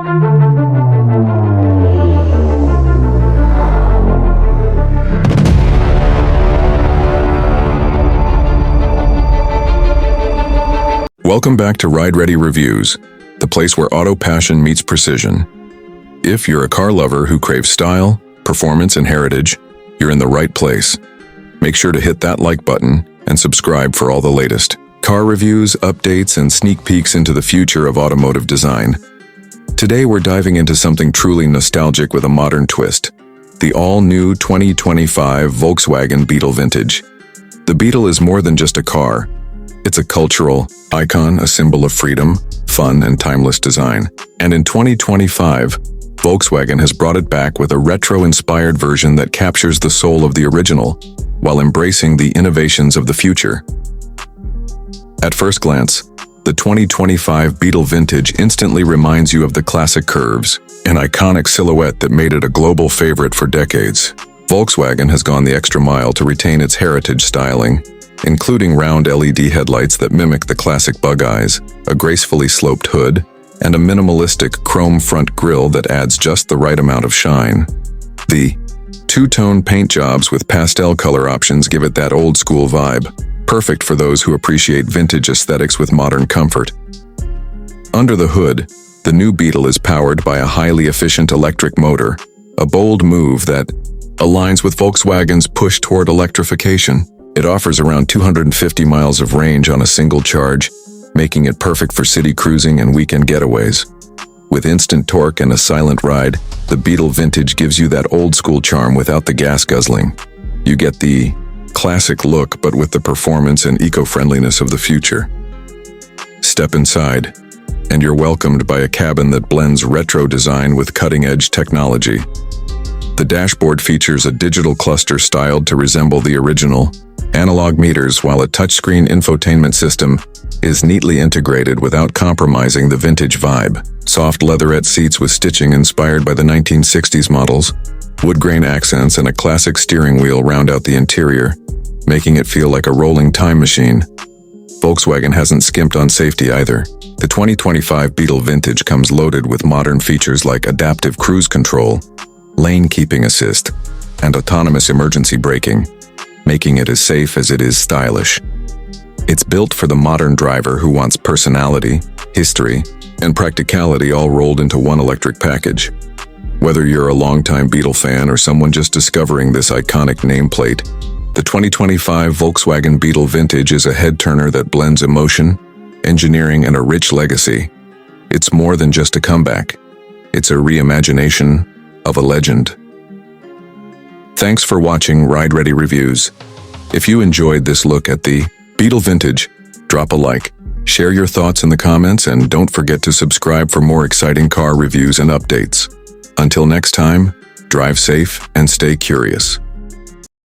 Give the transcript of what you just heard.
Welcome back to Ride Ready Reviews, the place where auto passion meets precision. If you're a car lover who craves style, performance, and heritage, you're in the right place. Make sure to hit that like button and subscribe for all the latest car reviews, updates, and sneak peeks into the future of automotive design. Today we're diving into something truly nostalgic with a modern twist, the all-new 2025 Volkswagen Beetle Vintage. The Beetle is more than just a car. It's a cultural icon, a symbol of freedom, fun, and timeless design. And in 2025, Volkswagen has brought it back with a retro-inspired version that captures the soul of the original, while embracing the innovations of the future. At first glance, the 2025 Beetle Vintage instantly reminds you of the classic curves, an iconic silhouette that made it a global favorite for decades. Volkswagen has gone the extra mile to retain its heritage styling, including round LED headlights that mimic the classic bug eyes, a gracefully sloped hood, and a minimalistic chrome front grille that adds just the right amount of shine. The two-tone paint jobs with pastel color options give it that old-school vibe, perfect for those who appreciate vintage aesthetics with modern comfort. Under the hood, the new Beetle is powered by a highly efficient electric motor, a bold move that aligns with Volkswagen's push toward electrification. It offers around 250 miles of range on a single charge, making it perfect for city cruising and weekend getaways. With instant torque and a silent ride, the Beetle Vintage gives you that old-school charm without the gas guzzling. You get the classic look, but with the performance and eco-friendliness of the future. Step inside, and you're welcomed by a cabin that blends retro design with cutting-edge technology. The dashboard features a digital cluster styled to resemble the original, analog meters, while a touchscreen infotainment system is neatly integrated without compromising the vintage vibe. Soft leatherette seats with stitching inspired by the 1960s models, wood grain accents, and a classic steering wheel round out the interior, making it feel like a rolling time machine. Volkswagen hasn't skimped on safety either. The 2025 Beetle Vintage comes loaded with modern features like adaptive cruise control, lane keeping assist, and autonomous emergency braking, making it as safe as it is stylish. It's built for the modern driver who wants personality, history, and practicality all rolled into one electric package. Whether you're a longtime Beetle fan or someone just discovering this iconic nameplate, the 2025 Volkswagen Beetle Vintage is a head-turner that blends emotion, engineering, and a rich legacy. It's more than just a comeback. It's a reimagination of a legend. Thanks for watching Ride Ready Reviews. If you enjoyed this look at the Beetle Vintage, drop a like, share your thoughts in the comments, and don't forget to subscribe for more exciting car reviews and updates. Until next time, drive safe and stay curious.